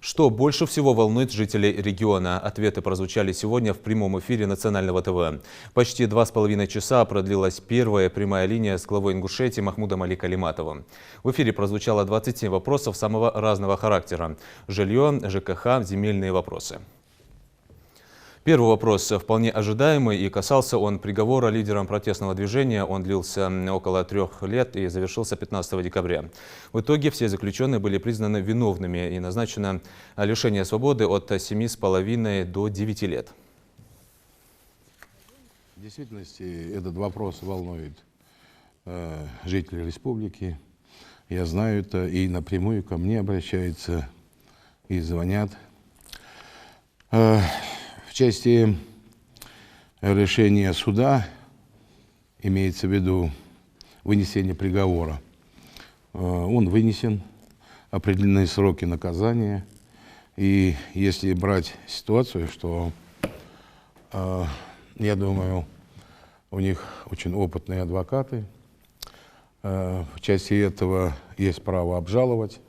Что больше всего волнует жителей региона? Ответы прозвучали сегодня в прямом эфире национального ТВ. Почти 2,5 часа продлилась первая прямая линия с главой Ингушетии Махмудом Али Калиматовым. В эфире прозвучало 27 вопросов самого разного характера. Жилье, ЖКХ, земельные вопросы. Первый вопрос вполне ожидаемый, и касался он приговора лидерам протестного движения. Он длился около 3 лет и завершился 15 декабря. В итоге все заключенные были признаны виновными и назначено лишение свободы от 7,5 до 9 лет. В действительности этот вопрос волнует жителей республики. Я знаю это, и напрямую ко мне обращаются и звонят. В части решения суда имеется в виду вынесение приговора. Он вынесен, определенные сроки наказания. И если брать ситуацию, что, я думаю, у них очень опытные адвокаты, в части этого есть право обжаловать.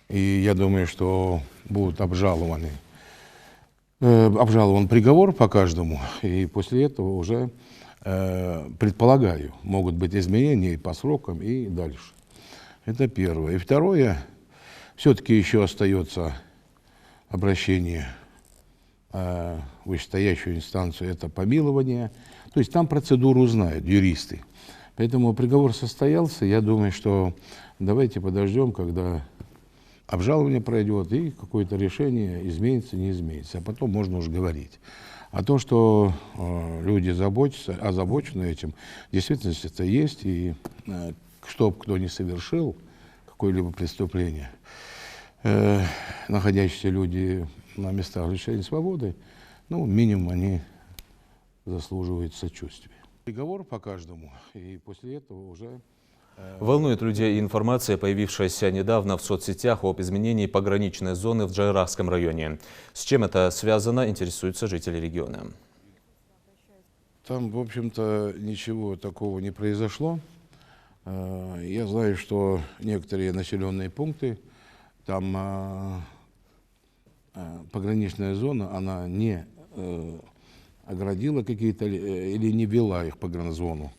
И я думаю, что будут обжалован приговор по каждому, и после этого уже, предполагаю, могут быть изменения и по срокам, и дальше. Это первое. И второе, все-таки еще остается обращение в вышестоящую инстанцию, это помилование. То есть там процедуру знают юристы. Поэтому приговор состоялся. Я думаю, что давайте подождем, когда обжалование пройдет, и какое-то решение изменится, не изменится. А потом можно уже говорить. А то, что люди озабочены этим, в действительности это есть. И чтоб кто не совершил какое-либо преступление, находящиеся люди на местах лишения свободы, ну, минимум они заслуживают сочувствия. Приговор по каждому, и после этого уже... Волнует людей информация, появившаяся недавно в соцсетях об изменении пограничной зоны в Джайрахском районе. С чем это связано, интересуются жители региона. Там, в общем-то, ничего такого не произошло. Я знаю, что некоторые населенные пункты, там пограничная зона, она не оградила какие-то или не вела их в погранзону.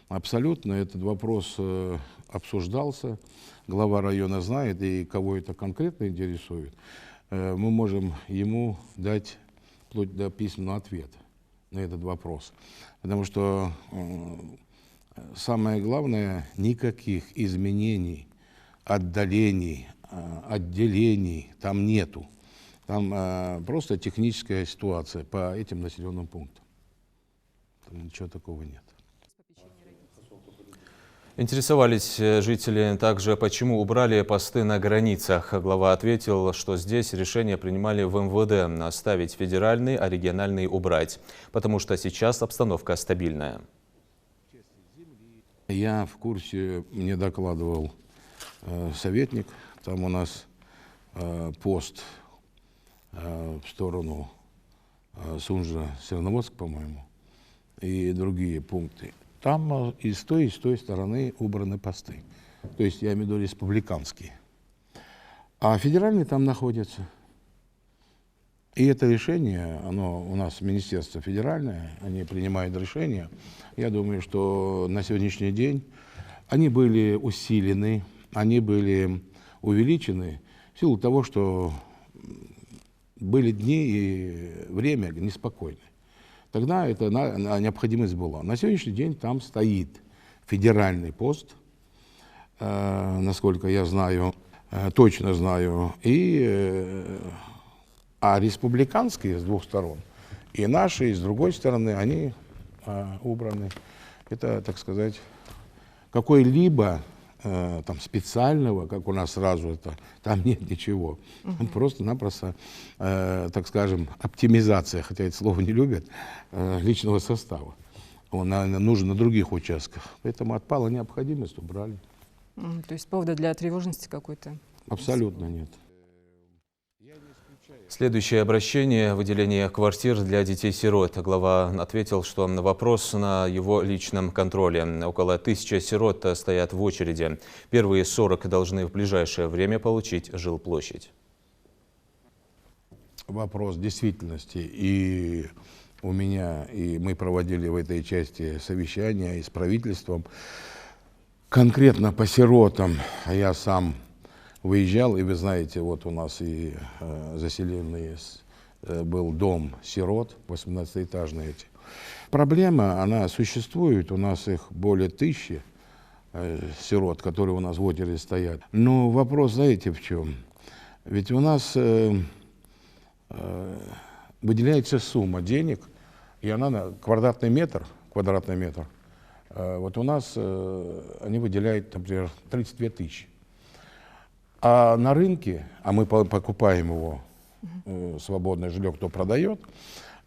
Абсолютно этот вопрос обсуждался, глава района знает, и кого это конкретно интересует, мы можем ему дать вплоть до письменного ответа на этот вопрос. Потому что самое главное, никаких изменений, отдалений, отделений там нету. Там просто техническая ситуация по этим населенным пунктам. Там ничего такого нет. Интересовались жители также, почему убрали посты на границах. Глава ответил, что здесь решение принимали в МВД оставить федеральный, а региональный убрать, потому что сейчас обстановка стабильная. Я в курсе, мне докладывал советник, там у нас пост в сторону Сунжа-Серноводск, по-моему, и другие пункты. Там и с той стороны убраны посты. То есть я имею в виду республиканские. А федеральные там находятся. И это решение, оно у нас министерство федеральное, они принимают решения. Я думаю, что на сегодняшний день они были усилены, они были увеличены в силу того, что были дни и время неспокойные. Тогда эта необходимость была. На сегодняшний день там стоит федеральный пост, насколько я знаю, точно знаю, а республиканские с двух сторон, и наши, и с другой стороны, они убраны. Это, так сказать, какой-либо там специального, как у нас сразу это, там нет ничего. Просто-напросто, так скажем, оптимизация, хотя это слово не любят, личного состава. Он нужен на других участках. Поэтому отпала необходимость, убрали. То есть повода для тревожности какой-то? Абсолютно нет. Следующее обращение – выделение квартир для детей-сирот. Глава ответил, что вопрос на его личном контроле. Около 1000 сирот стоят в очереди. Первые 40 должны в ближайшее время получить жилплощадь. вопрос действительности. И у меня, и мы проводили в этой части совещания и с правительством. Конкретно по сиротам я сам выезжал, и вы знаете, вот у нас и заселенный был дом сирот, 18-этажные эти. Проблема, она существует, у нас их более 1000 сирот, которые у нас в очереди стоят. Но вопрос, знаете, в чем? Ведь у нас выделяется сумма денег, и она на квадратный метр, вот у нас они выделяют, например, 32 тысячи. А на рынке, а мы покупаем его, свободное жилье, кто продает,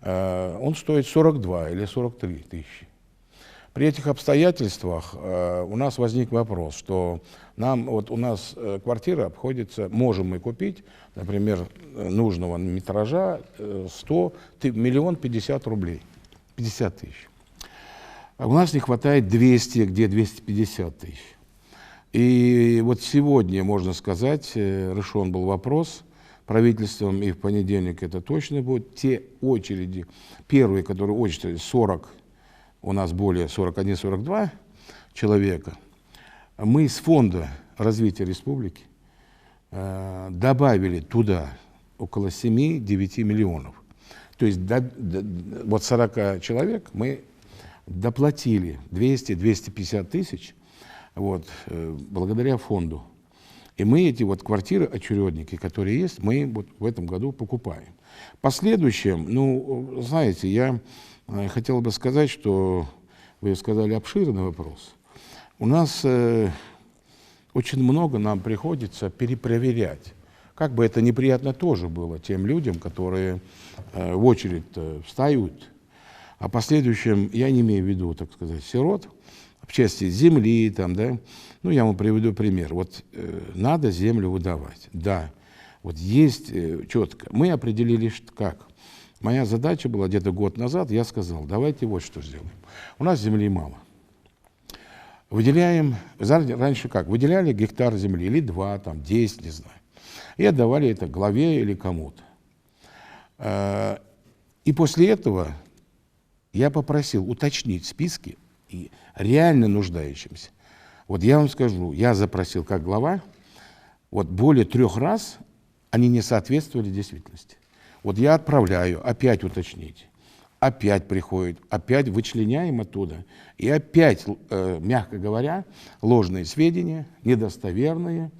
он стоит 42 или 43 тысячи. При этих обстоятельствах у нас возник вопрос, что нам, вот у нас квартира обходится, можем мы купить, например, нужного метража 1 050 000 рублей, 50 тысяч. А у нас не хватает 200, где 250 тысяч. И вот сегодня, можно сказать, решен был вопрос правительством, и в понедельник это точно будет. Те очереди, первые, которые очередь 40, у нас более 41-42 человека, мы с фонда развития республики добавили туда около 7-9 миллионов. То есть вот 40 человек мы доплатили 200-250 тысяч вот, благодаря фонду. И мы эти вот квартиры, очередники, которые есть, мы вот в этом году покупаем. В последующем, ну, знаете, я хотел бы сказать, что вы сказали обширный вопрос. У нас очень много нам приходится перепроверять. Как бы это неприятно тоже было тем людям, которые в очередь встают. А в последующем, я не имею в виду, так сказать, сирот, в части земли, там, да, ну, я вам приведу пример. Вот надо землю выдавать. Да, вот есть четко. Мы определили, как. Моя задача была где-то год назад, я сказал, давайте вот что сделаем. У нас земли мало. Выделяем, раньше как, выделяли гектар земли, или 2, там, 10, не знаю. И отдавали это главе или кому-то. И после этого я попросил уточнить списки и реально нуждающимся. Вот я вам скажу, я запросил как глава, вот более 3 раз они не соответствовали действительности. Вот я отправляю, опять уточнить, опять приходит, опять вычленяем оттуда, и опять, мягко говоря, ложные сведения, недостоверные,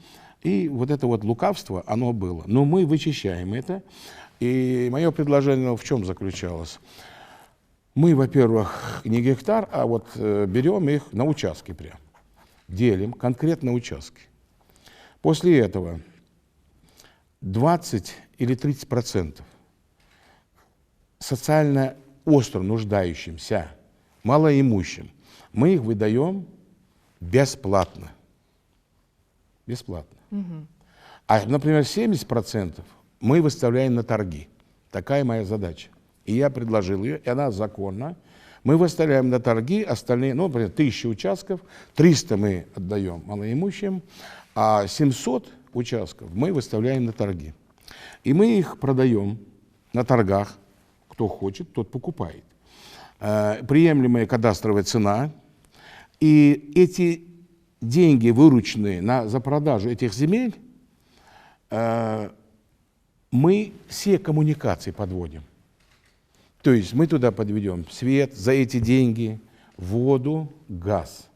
и вот это вот лукавство, оно было. Но мы вычищаем это, и мое предложение в чем заключалось? Мы, во-первых, не гектар, а вот берем их на участки прям, делим конкретно участки. После этого 20 или 30% социально остро нуждающимся, малоимущим, мы их выдаем бесплатно. Бесплатно. А, например, 70% мы выставляем на торги. Такая моя задача. И я предложил ее, и она законна. Мы выставляем на торги остальные, ну, например, 1000 участков, 300 мы отдаем малоимущим, а 700 участков мы выставляем на торги. И мы их продаем на торгах. Кто хочет, тот покупает. Приемлемая кадастровая цена. И эти деньги, вырученные за продажу этих земель, мы все коммуникации подводим. То есть мы туда подведем свет за эти деньги, воду, газ.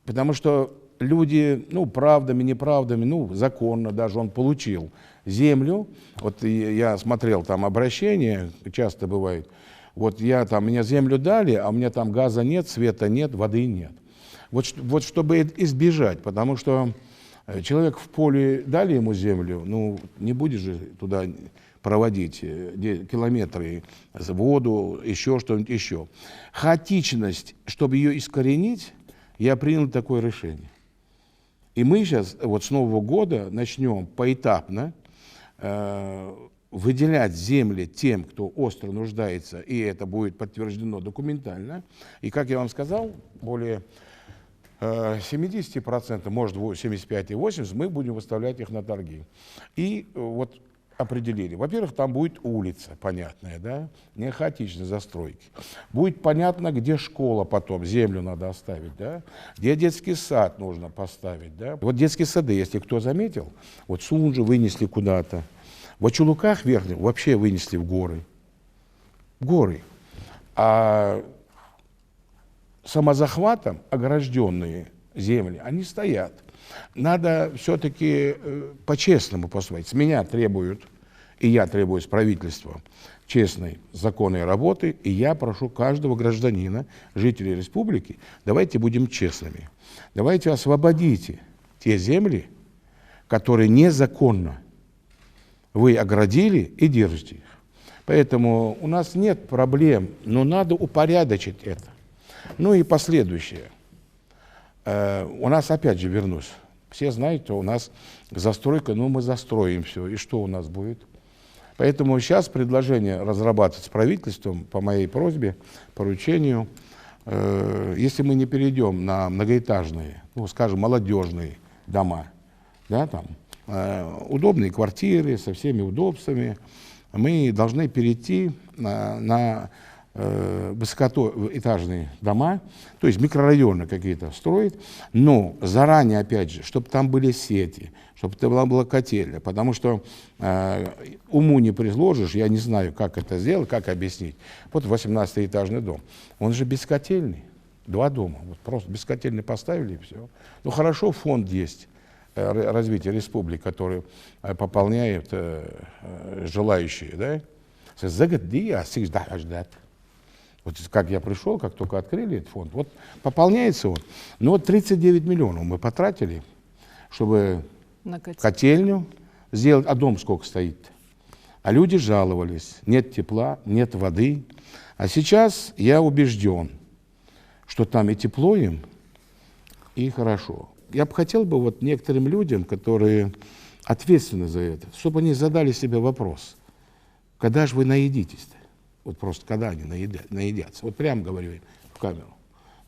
Потому что люди, ну, правдами, неправдами, ну, законно даже он получил землю. Вот я смотрел там обращения, часто бывает, вот мне землю дали, а у меня там газа нет, света нет, воды нет. Вот чтобы избежать, потому что человек в поле дали ему землю, ну, не будешь же туда проводить километры, воду, еще что-нибудь еще. Хаотичность, чтобы ее искоренить, я принял такое решение. И мы сейчас вот с Нового года начнем поэтапно выделять земли тем, кто остро нуждается, и это будет подтверждено документально. И, как я вам сказал, более 70%, может 75 и 80%, мы будем выставлять их на торги. И вот определили. Во-первых, там будет улица, понятная, да, не хаотичной застройки. Будет понятно, где школа потом, землю надо оставить, да, где детский сад нужно поставить, да. Вот детские сады, если кто заметил, вот Сунжи вынесли куда-то, в Очулуках верхних вообще вынесли в горы. В горы. А самозахватом огражденные земли, они стоят. Надо все-таки по-честному поступать. С меня требуют, и я требую с правительства честной, законной работы, и я прошу каждого гражданина, жителей республики, давайте будем честными. Давайте освободите те земли, которые незаконно вы оградили и держите их. Поэтому у нас нет проблем, но надо упорядочить это. Ну и последующее. У нас, опять же, вернусь. Все знают, что у нас застройка, ну мы застроим все, и что у нас будет? Поэтому сейчас предложение разрабатывать с правительством по моей просьбе, поручению, если мы не перейдем на многоэтажные, ну, скажем, молодежные дома, да, там, удобные квартиры со всеми удобствами, мы должны перейти на высокоэтажные дома, то есть микрорайоны какие-то строить, но заранее, опять же, чтобы там были сети, чтобы там была котельня, потому что уму не предложишь, я не знаю, как это сделать, как объяснить. Вот 18-этажный дом, он же бескотельный, 2 дома, вот просто бескотельный поставили и все. Ну хорошо, фонд есть развития республик, который пополняет желающие, да? Вот как я пришел, как только открыли этот фонд, вот пополняется он. Но вот 39 миллионов мы потратили, чтобы котельню сделать. А дом сколько стоит? А люди жаловались. Нет тепла, нет воды. А сейчас я убежден, что там и тепло им, и хорошо. Я бы хотел вот некоторым людям, которые ответственны за это, чтобы они задали себе вопрос, когда же вы наедитесь-то? Вот просто когда они наедятся. Вот прямо говорю в камеру.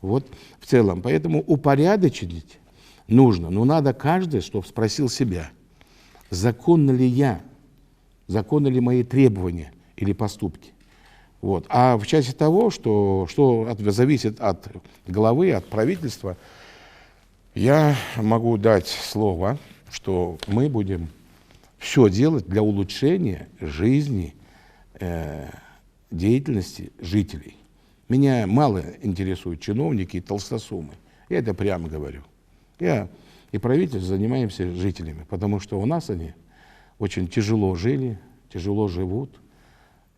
Вот в целом. Поэтому упорядочить нужно. Но надо каждый, чтобы спросил себя, законно ли я, законны ли мои требования или поступки. Вот. А в части того, что зависит от главы, от правительства, я могу дать слово, что мы будем все делать для улучшения жизни, деятельности жителей. Меня мало интересуют чиновники и толстосумы. Я это прямо говорю. Я и правительство занимаемся жителями, потому что у нас они очень тяжело жили, тяжело живут.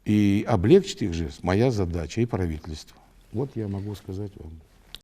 И облегчить их жизнь — моя задача и правительство. Вот я могу сказать вам.